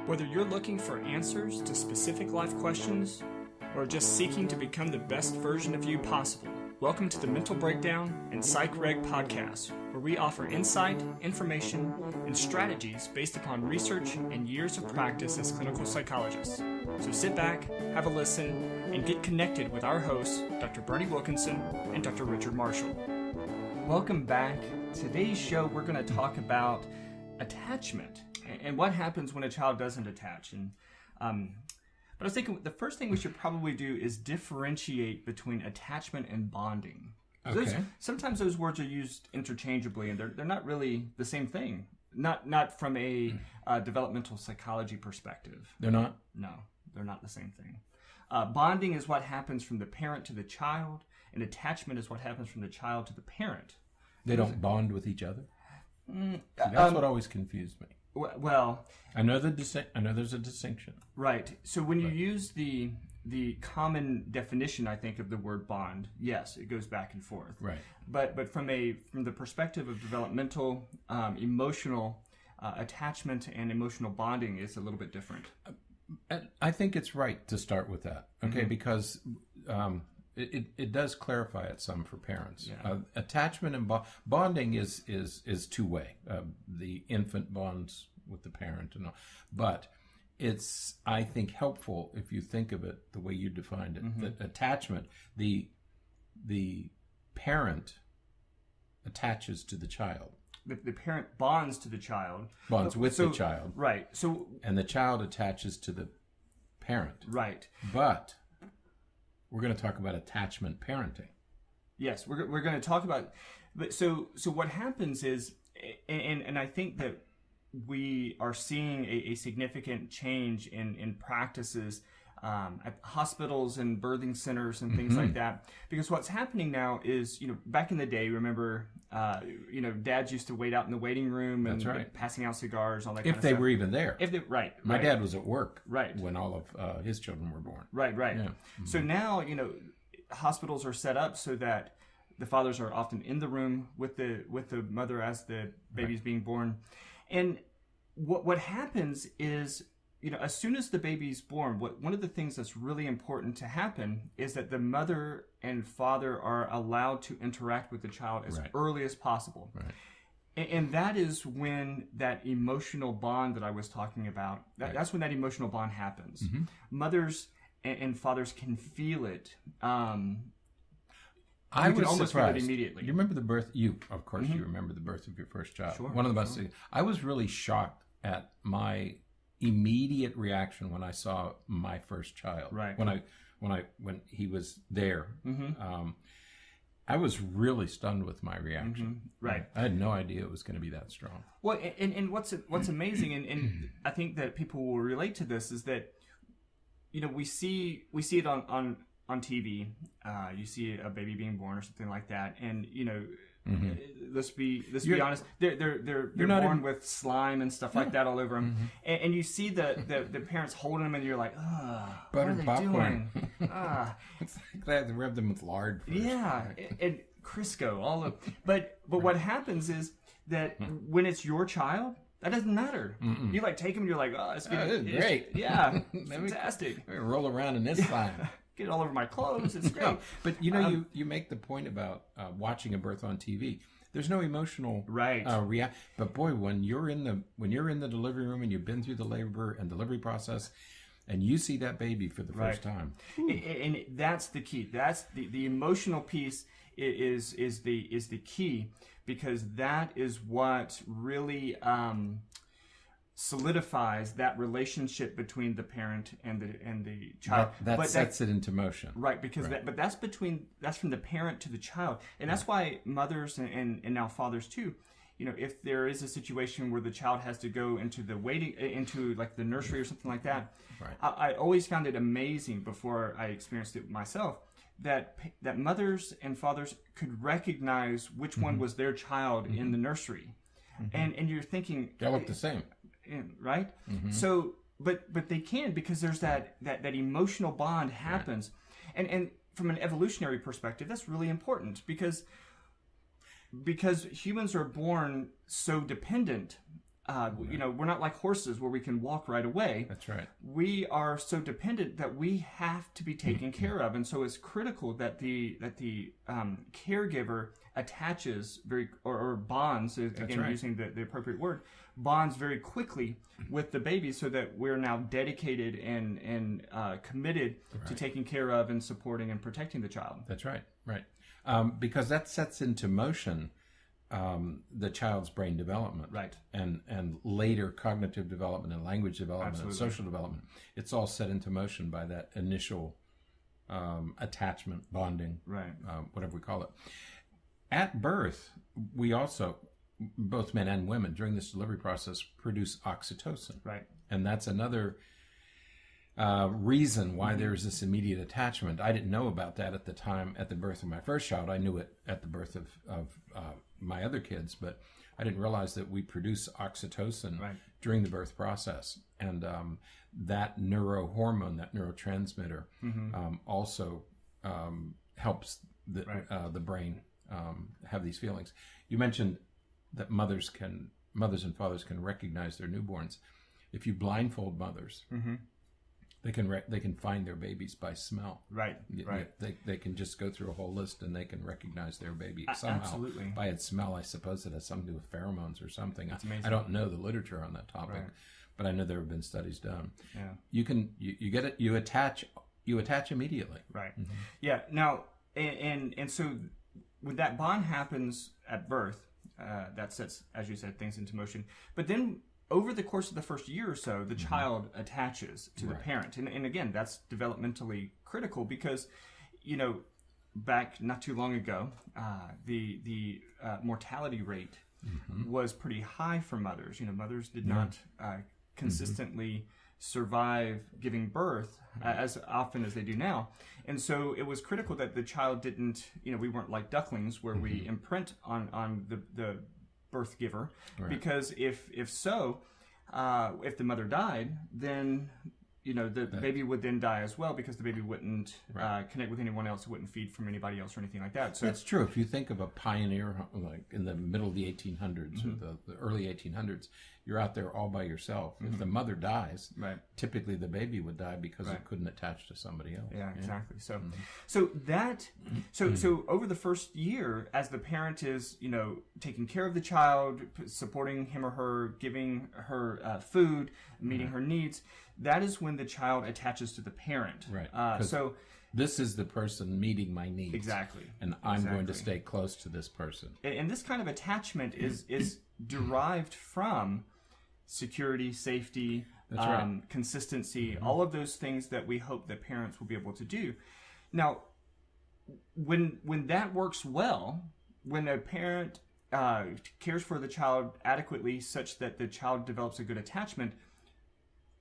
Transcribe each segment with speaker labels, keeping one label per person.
Speaker 1: Whether you're looking for answers to specific life questions or just seeking to become the best version of you possible, welcome to the Mental Breakdown and Psych Reg podcast, where we offer insight, information, and strategies based upon research and years of practice as clinical psychologists. So sit back, have a listen, and get connected with our hosts, Dr. Bernie Wilkinson and Dr. Richard Marshall. Welcome back. Today's show, we're going to talk about attachment and what happens when a child doesn't attach. But I was thinking the first thing we should probably do is differentiate between attachment and bonding.
Speaker 2: Okay.
Speaker 1: Sometimes those words are used interchangeably, and they're not really the same thing. Not from a developmental psychology perspective.
Speaker 2: They're not?
Speaker 1: No, they're not the same thing. Bonding is what happens from the parent to the child, and attachment is what happens from the child to the parent.
Speaker 2: They don't bond with each other? See, that's what always confused me.
Speaker 1: Well,
Speaker 2: I know there's a distinction.
Speaker 1: Right. So when you use the common definition, I think, of the word bond, yes, it goes back and forth.
Speaker 2: Right.
Speaker 1: But from the perspective of developmental, emotional attachment and emotional bonding, it's a little bit different.
Speaker 2: I think it's right to start with that, okay? Mm-hmm. Because it does clarify it some for parents. Yeah. Attachment and bonding is two-way. The infant bonds with the parent and all, but it's, I think, helpful if you think of it the way you defined it. Mm-hmm. The attachment, the parent attaches to the child.
Speaker 1: The parent bonds to the child.
Speaker 2: Bonds with the child.
Speaker 1: Right.
Speaker 2: And the child attaches to the parent.
Speaker 1: Right.
Speaker 2: But we're going to talk about attachment parenting.
Speaker 1: Yes, we're going to talk about. But so what happens is, and I think that we are seeing a significant change in practices at hospitals and birthing centers and things like that. Because what's happening now is, back in the day, remember, dads used to wait out in the waiting room and passing out cigars, all that kind of stuff.
Speaker 2: If they were even there.
Speaker 1: My
Speaker 2: dad was at work
Speaker 1: when
Speaker 2: all of his children were born.
Speaker 1: Right. Yeah.
Speaker 2: Mm-hmm.
Speaker 1: So now, hospitals are set up so that the fathers are often in the room with the mother as the baby's being born. And what happens is, as soon as the baby's born, one of the things that's really important to happen is that the mother and father are allowed to interact with the child as early as possible. Right. And that is when that emotional bond that I was talking about, that's when that emotional bond happens. Mm-hmm. Mothers and fathers can feel it.
Speaker 2: I was
Speaker 1: almost
Speaker 2: surprised.
Speaker 1: Feel it immediately.
Speaker 2: You remember the birth? You remember the birth of your first child.
Speaker 1: Sure.
Speaker 2: One of the most. I was really shocked at my immediate reaction when I saw my first child.
Speaker 1: Right.
Speaker 2: When he was there. Mm-hmm. I was really stunned with my reaction.
Speaker 1: Mm-hmm. Right.
Speaker 2: I had no idea it was going to be that strong.
Speaker 1: Well, and what's amazing, and I think that people will relate to this, is that we see it on TV. You see a baby being born or something like that, and let's be honest, they're born with slime and stuff like that all over them, and you see the parents holding them, and you're like, what are they
Speaker 2: popcorn.
Speaker 1: doing?
Speaker 2: It's like they have to rub them with lard first.
Speaker 1: Yeah, and Crisco, all of. But what happens is that when it's your child, that doesn't matter. Mm-mm. You take them, and you're like, it's
Speaker 2: great.
Speaker 1: Yeah, it's fantastic.
Speaker 2: Let me roll around in this slime.
Speaker 1: Get it all over my clothes. It's great.
Speaker 2: No, but you make the point about watching a birth on TV. There's no emotional reaction. But boy, when you're in the delivery room and you've been through the labor and delivery process, and you see that baby for the first time,
Speaker 1: and that's the key. That's the emotional piece is the key, because that is what really solidifies that relationship between the parent and the child.
Speaker 2: That sets it into motion.
Speaker 1: Right, because that's from the parent to the child. And that's why mothers and now fathers too, if there is a situation where the child has to go into the nursery or something like that, I always found it amazing before I experienced it myself that mothers and fathers could recognize which one was their child in the nursery. Mm-hmm. And you're thinking
Speaker 2: they look the same.
Speaker 1: Right? Mm-hmm. So, but they can, because there's that emotional bond happens, and from an evolutionary perspective, that's really important because humans are born so dependent we're not like horses where we can walk right away.
Speaker 2: That's right.
Speaker 1: We are so dependent that we have to be taken care of, and so it's critical that the caregiver attaches or bonds, again,
Speaker 2: right.
Speaker 1: using the appropriate word, bonds very quickly with the baby, so that we're now dedicated and committed to taking care of and supporting and protecting the child.
Speaker 2: That's right. Right. Because that sets into motion the child's brain development,
Speaker 1: right,
Speaker 2: and later cognitive development and language development
Speaker 1: Absolutely.
Speaker 2: and social development. It's all set into motion by that initial attachment, bonding,
Speaker 1: right,
Speaker 2: whatever we call it. At birth, we also, both men and women, during this delivery process, produce oxytocin,
Speaker 1: right,
Speaker 2: and that's another reason why there's this immediate attachment. I didn't know about that at the time, at the birth of my first child. I knew it at the birth of my other kids, but I didn't realize that we produce oxytocin during the birth process. And that neurohormone, that neurotransmitter, also helps the brain have these feelings. You mentioned that mothers and fathers can recognize their newborns. If you blindfold mothers, they can find their babies by smell.
Speaker 1: Right.
Speaker 2: They can just go through a whole list and they can recognize their baby somehow.
Speaker 1: Absolutely.
Speaker 2: By its smell. I suppose it has something to do with pheromones or something.
Speaker 1: That's amazing.
Speaker 2: I don't know the literature on that topic, but I know there have been studies done.
Speaker 1: Yeah.
Speaker 2: You get it. You attach immediately.
Speaker 1: Right. Yeah. Now, and so when that bond happens at birth, that sets, as you said, things into motion. But then, over the course of the first year or so, the child attaches to the parent. And again, that's developmentally critical because, back not too long ago, the mortality rate was pretty high for mothers. Mothers did not consistently survive giving birth as often as they do now. And so it was critical that the child didn't, we weren't like ducklings where we imprint on the birth giver, because if the mother died, then the baby would then die as well, because the baby wouldn't connect with anyone else, wouldn't feed from anybody else or anything like that. So
Speaker 2: that's true. If you think of a pioneer, like in the middle of the 1800s or the early 1800s, you're out there all by yourself. If the mother dies, typically the baby would die because it couldn't attach to somebody else.
Speaker 1: Yeah, exactly. So over the first year, as the parent is, taking care of the child, supporting him or her, giving her food, meeting her needs, that is when the child attaches to the parent.
Speaker 2: Right. So this is the person meeting my needs.
Speaker 1: Exactly.
Speaker 2: And I'm going to stay close to this person.
Speaker 1: And this kind of attachment is derived from security, safety, consistency, all of those things that we hope that parents will be able to do. Now, when that works well, when a parent cares for the child adequately such that the child develops a good attachment,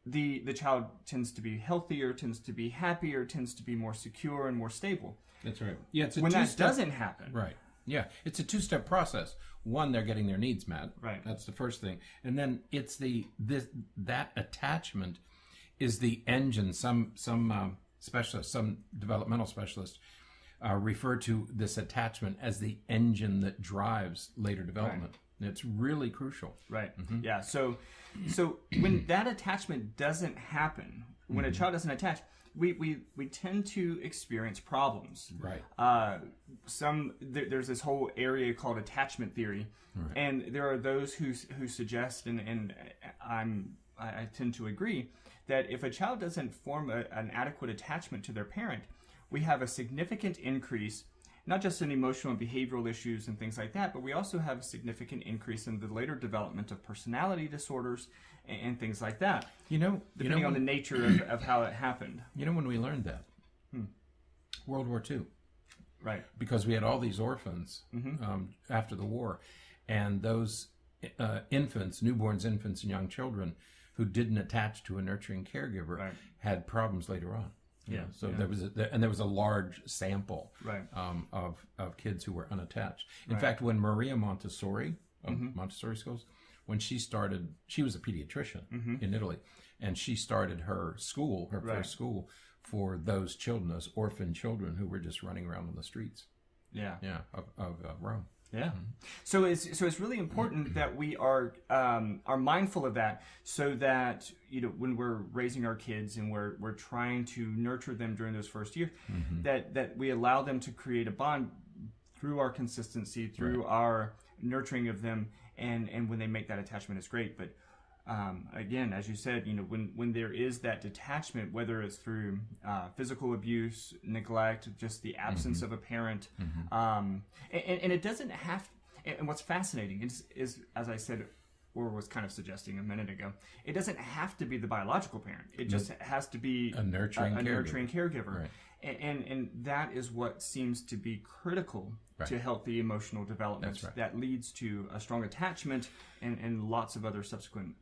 Speaker 1: the child tends to be healthier, tends to be happier, tends to be more secure and more stable.
Speaker 2: That's right. Yeah, it's
Speaker 1: when that doesn't happen.
Speaker 2: Right. Yeah, it's a two-step process. One, they're getting their needs met.
Speaker 1: Right.
Speaker 2: That's the first thing. And then it's that attachment is the engine. Some specialists, some developmental specialists refer to this attachment as the engine that drives later development. Right. It's really crucial.
Speaker 1: Right. Yeah. So when that attachment doesn't happen, when a child doesn't attach, we tend to experience problems.
Speaker 2: Right.
Speaker 1: There's this whole area called attachment theory, and there are those who suggest, and I tend to agree, that if a child doesn't form an adequate attachment to their parent, we have a significant increase, not just in emotional and behavioral issues and things like that, but we also have a significant increase in the later development of personality disorders and things like that. Depending on the nature of how it happened.
Speaker 2: When we learned that? World War II.
Speaker 1: Right.
Speaker 2: Because we had all these orphans after the war, and those newborns, infants, and young children who didn't attach to a nurturing caregiver had problems later on. There was a large sample of kids who were unattached. In fact, when Maria Montessori of Montessori schools, when she started, she was a pediatrician in Italy, and she started her first school for those children, those orphan children who were just running around on the streets. Of Rome.
Speaker 1: Yeah. So it's really important that we are mindful of that, so that when we're raising our kids and we're trying to nurture them during those first years, that we allow them to create a bond through our consistency, through our nurturing of them, and when they make that attachment, it's great. But again, as you said, when there is that detachment, whether it's through physical abuse, neglect, just the absence of a parent, and it doesn't have. And what's fascinating is, as I said, or was kind of suggesting a minute ago, it doesn't have to be the biological parent. It just has to be
Speaker 2: a nurturing
Speaker 1: caregiver.
Speaker 2: Right.
Speaker 1: And that is what seems to be critical to healthy emotional development.
Speaker 2: That's right.
Speaker 1: That leads to a strong attachment and lots of other subsequent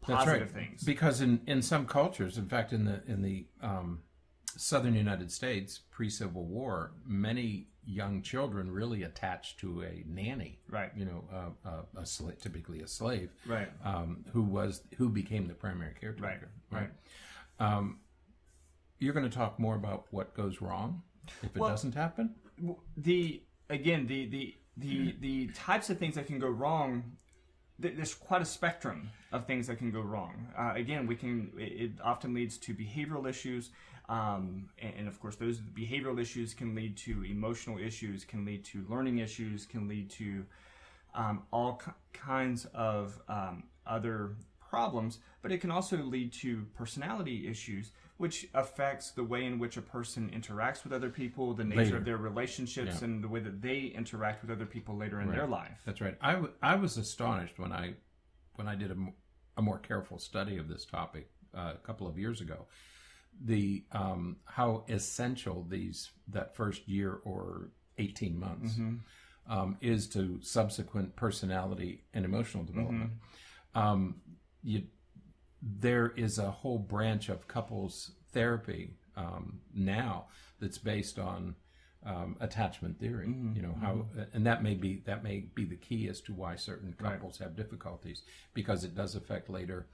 Speaker 1: positive things.
Speaker 2: Because in some cultures, in fact, in the southern United States, pre-Civil War, many young children really attached to a nanny,
Speaker 1: right?
Speaker 2: Typically a slave,
Speaker 1: right?
Speaker 2: Who became the primary caretaker,
Speaker 1: right?
Speaker 2: You're going to talk more about what goes wrong if it doesn't happen.
Speaker 1: The types of things that can go wrong. There's quite a spectrum of things that can go wrong. Again, it often leads to behavioral issues, and of course, those behavioral issues can lead to emotional issues, can lead to learning issues, can lead to all kinds of other problems. But it can also lead to personality issues, which affects the way in which a person interacts with other people, the nature of their relationships, and the way that they interact with other people later in their life.
Speaker 2: That's right. I was astonished when I did a more careful study of this topic a couple of years ago. The how essential that first year or 18 months is to subsequent personality and emotional development. There is a whole branch of couples therapy now that's based on attachment theory. How, and that may be the key as to why certain couples have difficulties, because it does affect later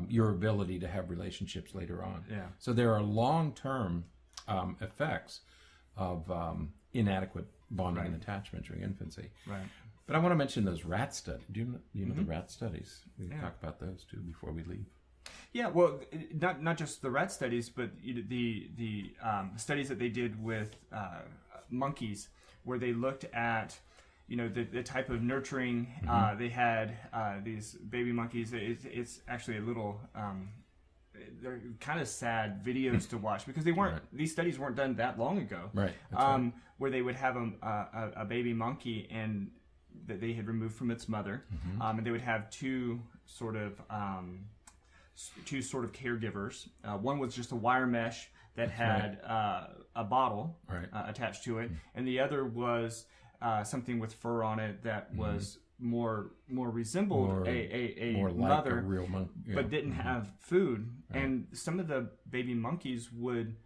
Speaker 2: your ability to have relationships later on.
Speaker 1: Yeah.
Speaker 2: So there are long-term effects of inadequate bonding and attachment during infancy.
Speaker 1: Right.
Speaker 2: But I want to mention those rat studies. Do you know the rat studies? We can talk about those too before we leave.
Speaker 1: Yeah, well, not just the rat studies, but the studies that they did with monkeys, where they looked at the type of nurturing. They had these baby monkeys. It's actually a little. They're kind of sad videos to watch, because they weren't. These studies weren't done that long ago.
Speaker 2: Right.
Speaker 1: Where they would have a baby monkey and that they had removed from its mother, and they would have two sort of caregivers. One was just a wire mesh that had a bottle attached to it, and the other was something with fur on it that was more resembled a
Speaker 2: more like
Speaker 1: mother,
Speaker 2: a real monkey,
Speaker 1: but didn't have food. And some of the baby monkeys would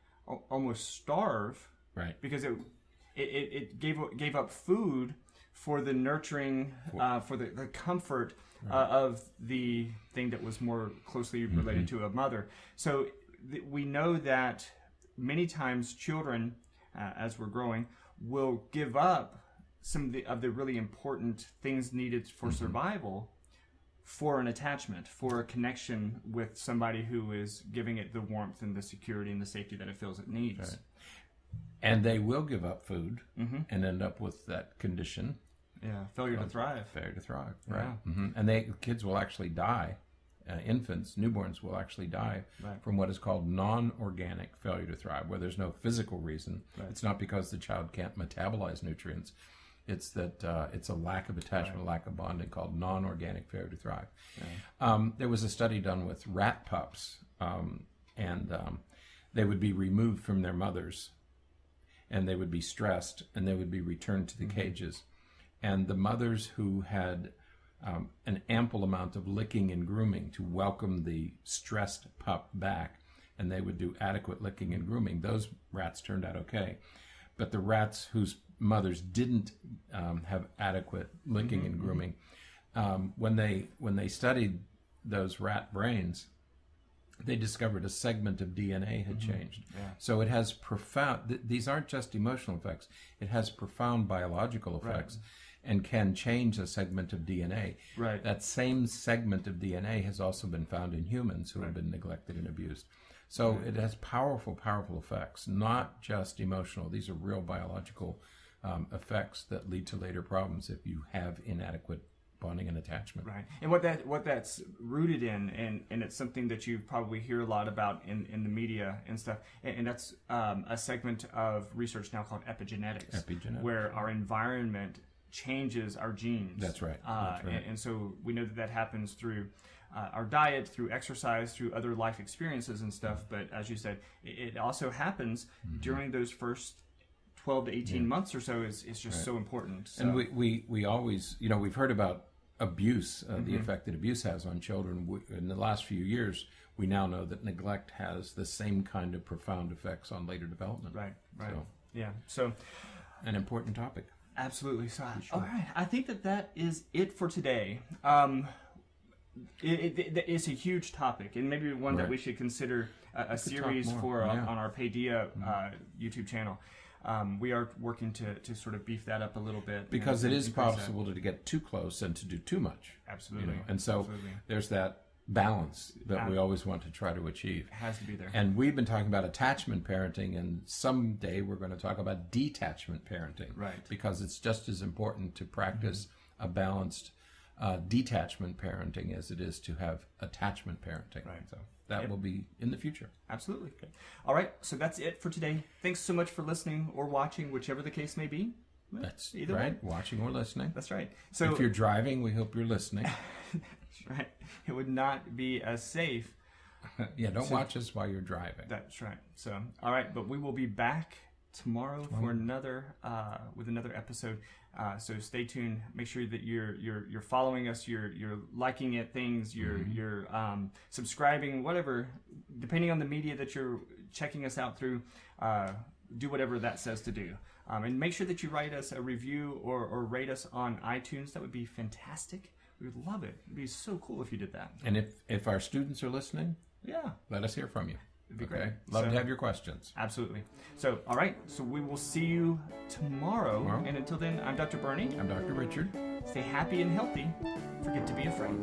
Speaker 1: almost starve, because it gave up food for the nurturing, for the comfort of the thing that was more closely related to a mother. So we know that many times children, as we're growing, will give up some of the really important things needed for survival for an attachment, for a connection with somebody who is giving it the warmth and the security and the safety that it feels it needs.
Speaker 2: Right. And they will give up food and end up with that condition.
Speaker 1: Yeah, failure to thrive.
Speaker 2: Failure to thrive, right. Yeah. And kids will actually die. Infants, newborns will actually die from what is called non-organic failure to thrive, where there's no physical reason. It's not because the child can't metabolize nutrients. It's that it's a lack of attachment, a lack of bonding, called non-organic failure to thrive. There was a study done with rat pups, and they would be removed from their mothers, and they would be stressed, and they would be returned to the cages. And the mothers who had an ample amount of licking and grooming to welcome the stressed pup back, and they would do adequate licking and grooming, those rats turned out okay. But the rats whose mothers didn't have adequate licking and grooming, when they studied those rat brains, they discovered a segment of DNA had changed. So it has profound, these aren't just emotional effects, it has profound biological effects. and can change a segment of DNA.
Speaker 1: Right.
Speaker 2: That same segment of DNA has also been found in humans who have been neglected and abused. So it has powerful, powerful effects, not just emotional. These are real biological effects that lead to later problems if you have inadequate bonding and attachment.
Speaker 1: Right. And what that's rooted in, and it's something that you probably hear a lot about in the media and stuff, and that's a segment of research now called epigenetics, where our environment changes our genes.
Speaker 2: That's right.
Speaker 1: And so we know that happens through our diet, through exercise, through other life experiences and stuff. But as you said, it also happens during those first 12 to 18 months or so is just so important. So.
Speaker 2: And we always, we've heard about abuse, the effect that abuse has on children. In the last few years, we now know that neglect has the same kind of profound effects on later development.
Speaker 1: Right.
Speaker 2: So,
Speaker 1: yeah. So,
Speaker 2: an important topic.
Speaker 1: Absolutely. So, all right. I think that is it for today. It's a huge topic, and maybe one that we should consider a series for on our Paideia YouTube channel. We are working to sort of beef that up a little bit.
Speaker 2: Because it is possible to get too close and to do too much.
Speaker 1: Absolutely.
Speaker 2: And so there's that balance that we always want to try to achieve.
Speaker 1: It has to be there.
Speaker 2: And we've been talking about attachment parenting, and someday we're going to talk about detachment parenting.
Speaker 1: Right.
Speaker 2: Because it's just as important to practice a balanced detachment parenting as it is to have attachment parenting.
Speaker 1: Right.
Speaker 2: So that will be in the future.
Speaker 1: Absolutely. Okay. All right. So that's it for today. Thanks so much for listening or watching, whichever the case may be.
Speaker 2: That's
Speaker 1: either
Speaker 2: right.
Speaker 1: way.
Speaker 2: Watching or listening.
Speaker 1: That's right. So
Speaker 2: if you're driving, we hope you're listening.
Speaker 1: That's right. It would not be as safe.
Speaker 2: Don't watch us while you're driving.
Speaker 1: That's right. So, all right. But we will be back tomorrow for another with another episode. So stay tuned. Make sure that you're following us. You're liking it. Things. You're subscribing. Whatever, depending on the media that you're checking us out through. Do whatever that says to do. And make sure that you write us a review or rate us on iTunes. That would be fantastic. We would love it. It'd be so cool if you did that.
Speaker 2: And if our students are listening, let us hear from you.
Speaker 1: It'd be great.
Speaker 2: Love to have your questions.
Speaker 1: Absolutely. So, all right. So we will see you tomorrow. And until then, I'm Dr. Bernie.
Speaker 2: I'm Dr. Richard.
Speaker 1: Stay happy and healthy. Forget to be afraid.